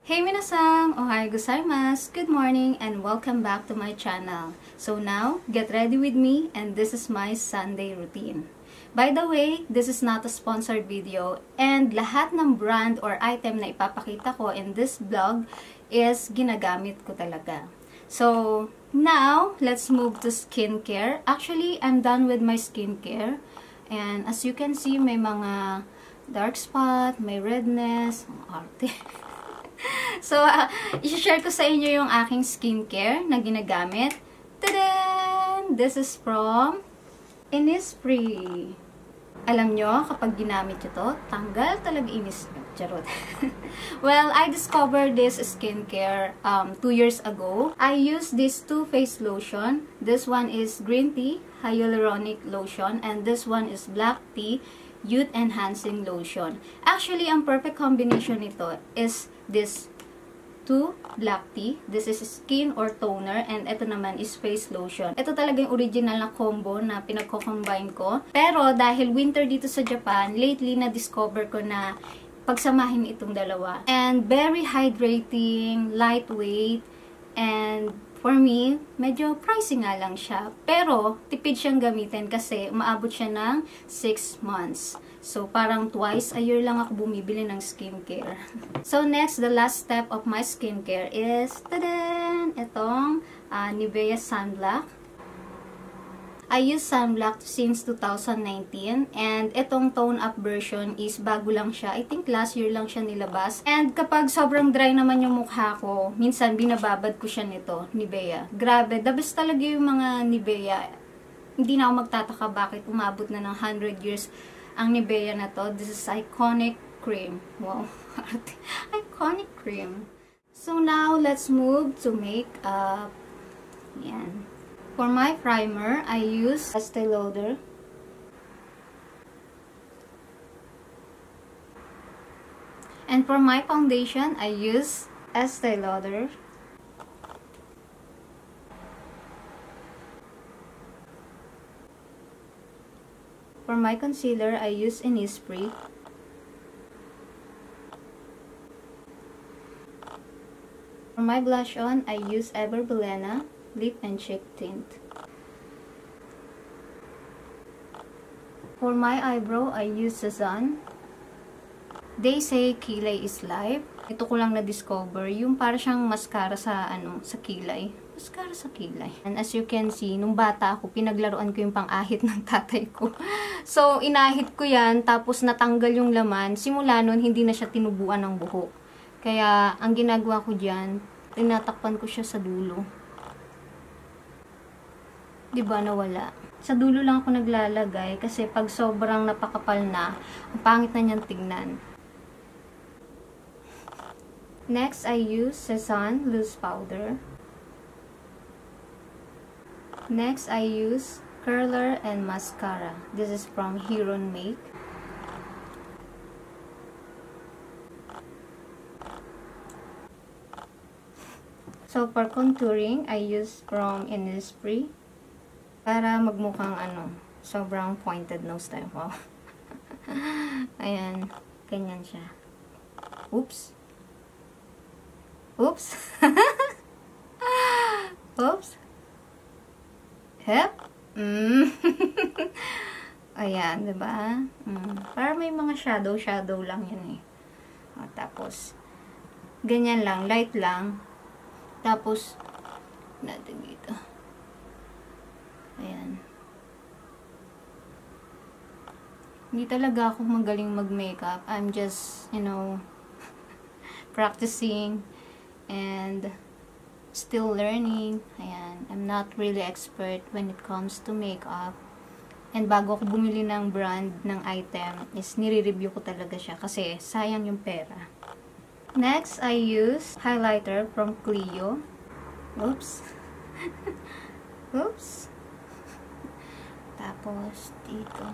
Hey minasan! Ohayo gozaimasu! Good morning and welcome back to my channel. So now, get ready with me and this is my Sunday routine. By the way, this is not a sponsored video and lahat ng brand or item na ipapakita ko in this vlog is ginagamit ko talaga. So now, let's move to skincare. Actually, I'm done with my skincare and as you can see, may mga dark spot, may redness, arte. So, i-share ko sa inyo yung aking skincare na ginagamit. Tadaan! This is from Innisfree. Alam nyo, kapag ginamit nyo to, tanggal talaga inis nyo. Charot. Well, I discovered this skincare 2 years ago. I used this two face lotion. This one is green tea, hyaluronic lotion, and this one is black tea, youth enhancing lotion. Actually, ang perfect combination nito is this two black tea. This is skin or toner and ito naman is face lotion. Ito talaga yung original na combo na pinagko-combine ko. Pero dahil winter dito sa Japan, lately na-discover ko na pagsamahin itong dalawa. And very hydrating, lightweight, and for me, medyo pricey nga lang siya. Pero, tipid siyang gamitin kasi umaabot siya ng 6 months. So, parang twice a year lang ako bumibili ng skincare. So, next, the last step of my skincare is, tadan! Itong Nivea Sunblock. I use sunblock since 2019 and itong tone up version is bago lang siya. I think last year lang siya nilabas. And kapag sobrang dry naman yung mukha ko, minsan binababad ko siya nito, Nivea. Grabe, the best talaga yung mga Nivea. Hindi na ako magtataka bakit umabot na ng 100 years ang Nivea na to. This is iconic cream. Wow, iconic cream. So now, let's move to makeup. Yan. For my primer, I use Estee Lauder. And for my foundation, I use Estee Lauder. For my concealer, I use Innisfree. For my blush on, I use Ever Bilena Lip and Cheek Tint. For my eyebrow, I use Cezanne. They say kilay is life. Ito ko lang na-discover, yung para siyang mascara sa sa kilay. Mascara sa kilay. And as you can see, nung bata ako, pinaglaruan ko yung pang-ahit ng tatay ko. So, inahit ko yan, tapos natanggal yung laman. Simula nun, hindi na siya tinubuan ng buhok. Kaya, ang ginagawa ko dyan, tinatakpan ko siya sa dulo. Diba, nawala. Sa dulo lang ako naglalagay kasi pag sobrang napakapal na, ang pangit na niyang tignan. Next, I use Cezanne Loose Powder. Next, I use Curler and Mascara. This is from Heron Make. So, for contouring, I use from Innisfree. Para magmukhang sobrang pointed nose tayo. Wow. Ayan. Ganyan siya. Oops. Oops. Oops. Hep. Ayan, diba? Para may mga shadow lang yan eh. O, tapos, ganyan lang. Light lang. Tapos, natin dito. Ayan. Hindi talaga ako magaling mag-makeup. I'm just, practicing and still learning. Ayan. I'm not really expert when it comes to makeup. And bago ako bumili ng brand ng item, is nire-review ko talaga siya kasi sayang yung pera. Next, I use highlighter from Clio. Oops. Oops. Tapos, dito.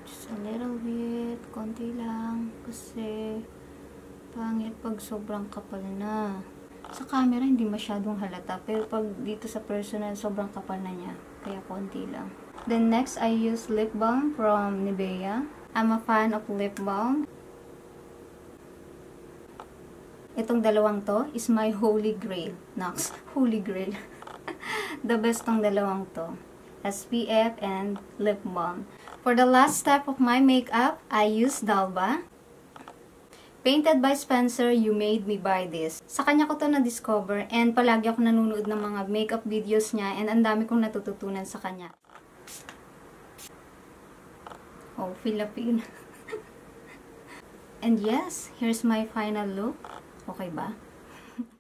Just a little bit. Konti lang. Kasi, pangit pag sobrang kapal na. Sa camera, hindi masyadong halata. Pero pag dito sa personal, sobrang kapal na niya. Kaya konti lang. Then next, I use lip balm from Nivea. I'm a fan of lip balm. Itong dalawang to is my holy grail. Nox, holy grail. The best tong dalawang to. SPF and lip balm. For the last step of my makeup, I use Dalba. Painted by Spencer, You Made Me Buy This. Sa kanya ko to na-discover and palagi ako nanonood ng mga makeup videos niya and ang dami kong natututunan sa kanya. Oh, Philippine. And yes, here's my final look. Okay ba?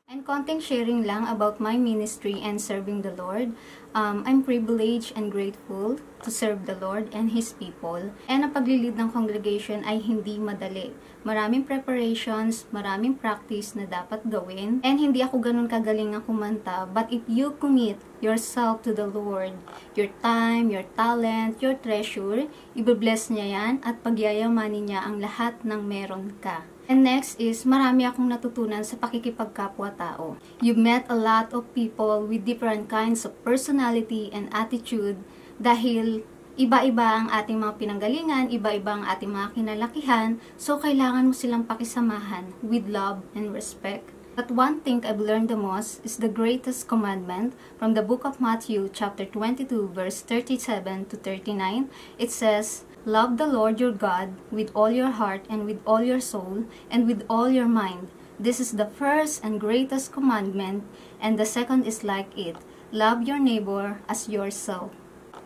And konting sharing lang about my ministry and serving the Lord. I'm privileged and grateful to serve the Lord and His people. And ang paglilid ng congregation ay hindi madali. Maraming preparations, maraming practice na dapat gawin. And hindi ako ganun kagaling na kumanta. But if you commit yourself to the Lord, your time, your talent, your treasure, ibe-bless niya yan at pagyayamanin niya ang lahat ng meron ka. And next is, marami akong natutunan sa pakikipagkapwa-tao. You've met a lot of people with different kinds of personality and attitude dahil iba-iba ang ating mga pinanggalingan, iba-iba ang ating mga kinalakihan, so kailangan mo silang pakisamahan with love and respect. But one thing I've learned the most is the greatest commandment from the book of Matthew chapter 22 verse 37 to 39. It says, "Love the Lord your God with all your heart and with all your soul and with all your mind. This is the first and greatest commandment, and the second is like it. Love your neighbor as yourself."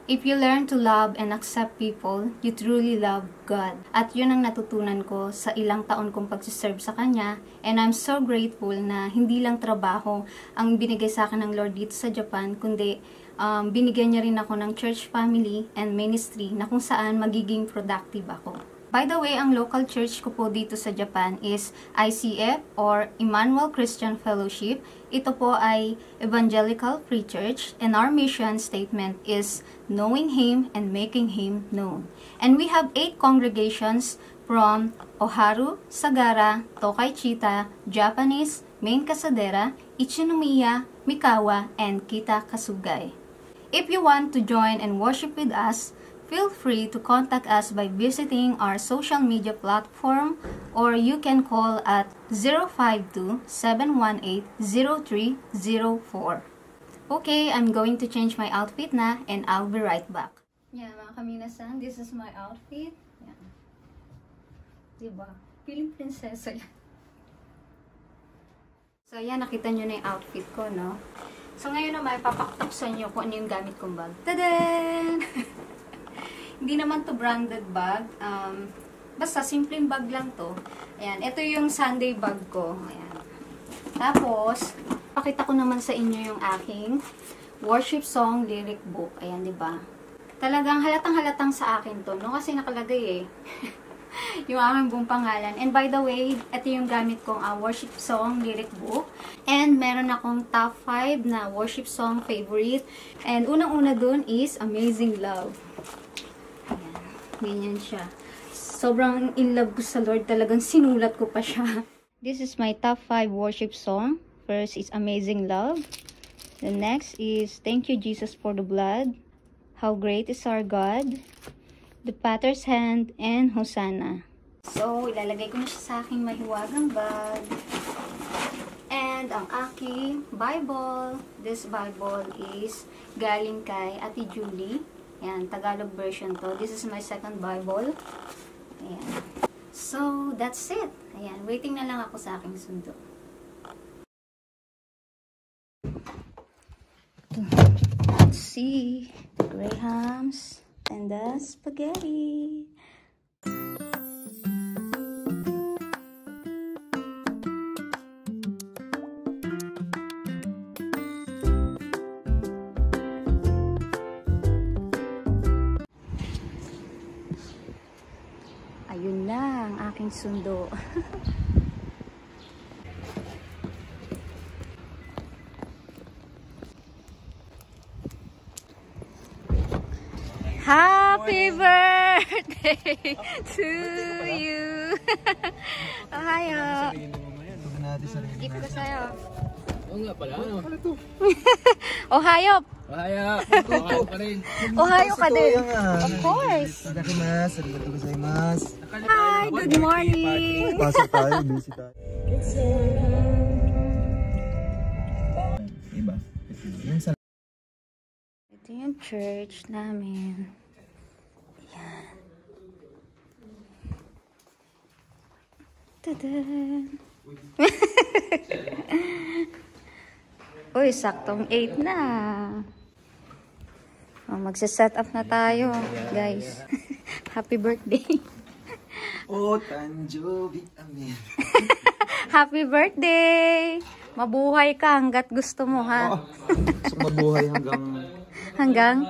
If you learn to love and accept people, you truly love God. At yun ang natutunan ko sa ilang taon kong pagsiserve sa Kanya. And I'm so grateful na hindi lang trabaho ang binigay sa akin ng Lord dito sa Japan, kundi binigyan niya rin ako ng church family and ministry na kung saan magiging productive ako. By the way, ang local church ko po dito sa Japan is ICF or Emmanuel Christian Fellowship. Ito po ay Evangelical Free Church and our mission statement is knowing Him and making Him known. And we have 8 congregations from Oharu, Sagara, Tokai Chita, Japanese, Main Casadera, Ichinomiya, Mikawa, and Kita Kasugay. If you want to join and worship with us, feel free to contact us by visiting our social media platform or you can call at 052-718-0304. Okay, I'm going to change my outfit na and I'll be right back. Yeah, mga kaminasan, this is my outfit. Yeah. Diba? Feeling prinsesa yan. So, yan, nakita nyo na yung outfit ko, no? So, ngayon naman, papaktok sa inyo kung ano yung gamit kong bag. Tadaan! Hindi naman to branded bag. Basta simpleng bag lang to. Ayan, ito yung Sunday bag ko. Ayan. Tapos, pakita ko naman sa inyo yung aking worship song lyric book. Ayan, di ba? Talagang halatang-halatang sa akin to, no? Kasi nakalagay eh. Yung aking buong pangalan. And by the way, ito yung gamit kong worship song lyric book. And meron akong top 5 na worship song favorite. And unang-una dun is Amazing Love. Ganyan siya. Sobrang in love ko sa Lord. Talagang sinulat ko pa siya. This is my top 5 worship song. First is Amazing Love. The next is Thank You Jesus for the Blood. How Great is Our God. The Potter's Hand, and Hosanna. So, ilalagay ko na siya sa aking mahiwagang bag. And ang aking Bible. This Bible is galing kay Ate Julie. Ayan, Tagalog version to. This is my second Bible. Ayan. So, that's it. Ayan, waiting na lang ako sa aking sundo. Let's see. The grahams and the spaghetti. Ayun na ang aking sundo. Happy birthday to you. Ohayo. Gift ko sa'yo. Oo nga pala. Ohayo. Ohayo. Ohayo ka rin. Ohayo ka din. Of course. Hi, good morning. Pasok tayo, busy tayo. yung church namin. Ayan. Tadan! Uy, saktong 8 na. Oh, magsa-set up na tayo, guys. Happy birthday. Oh, Tanjobi, amen. Happy birthday! Mabuhay ka hanggat gusto mo, ha? So, mabuhay hanggang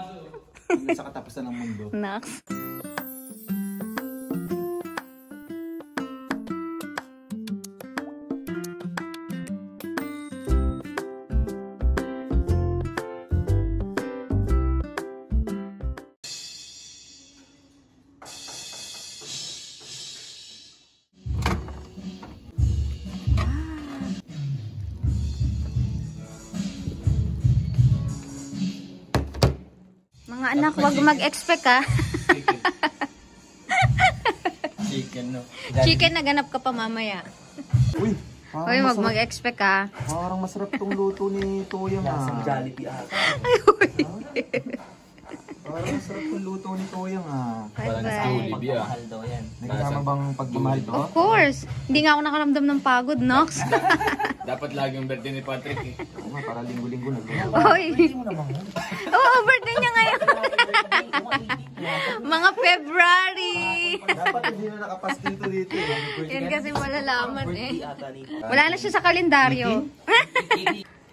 sa katapusan ng mundo. Next. Mga anak, wag mag-expect, ha? Chicken, no? Chicken, naganap ka pa mamaya. Uy, Uy, wag mag-expect, ha? parang masarap tong luto ni Toyang. Lasang Jollibee ata. Parang masarap tong luto ni Toyang. Parang Bye-bye. Jollibee, ah. Pagmamahal daw yan. May kasama bang pagmamahal to? Of course. Hindi nga ako nakaramdam ng pagod, Nox. Dapat laging birthday ni Patrick, eh. Oo nga, para linggo-linggo na. Oy. Oo, birthday niya ngayon. Mga February. Dapat hindi na nakapastil to dito. Yan kasi malalaman, eh. Birthday ata ni Wala na siya sa kalendaryo.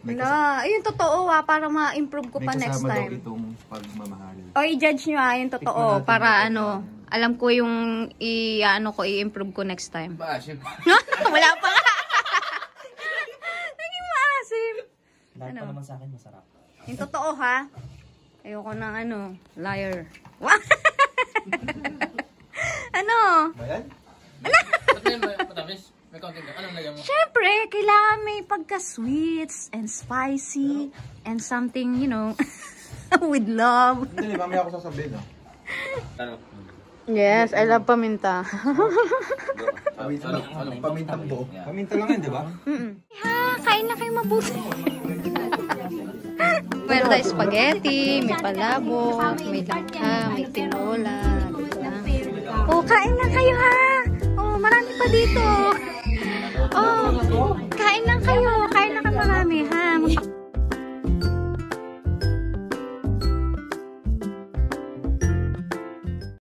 Wala. Ayun, totoo, para ma-improve ko pa May next kasama daw time. itong pagmamahal. O, i-judge nyo, yung totoo. Tikman natin Para ito. ano, alam ko yung i-improve ko next time. Maasim. Wala pa nga. Naging maasim. Lahat Ano? pa naman sa akin masarap. Yung totoo, ha? Ayoko ng liar. Ano? Bayan? Ba't may matamis? May counting ka. Anong lagyan mo? Siyempre, kailangan may pagka-sweets and spicy and something, with love. Hindi, mamaya ako sasabihin. Ano? Yes, I love paminta. Pamintang buo. Paminta lang yan, di ba? Ha, kain na kayo mabuti. Meron tayo spaghetti, may palabok, may langka, may tinola. Oh, kain na kayo, ha? Oh, marami pa dito. Oh, kain lang kayo.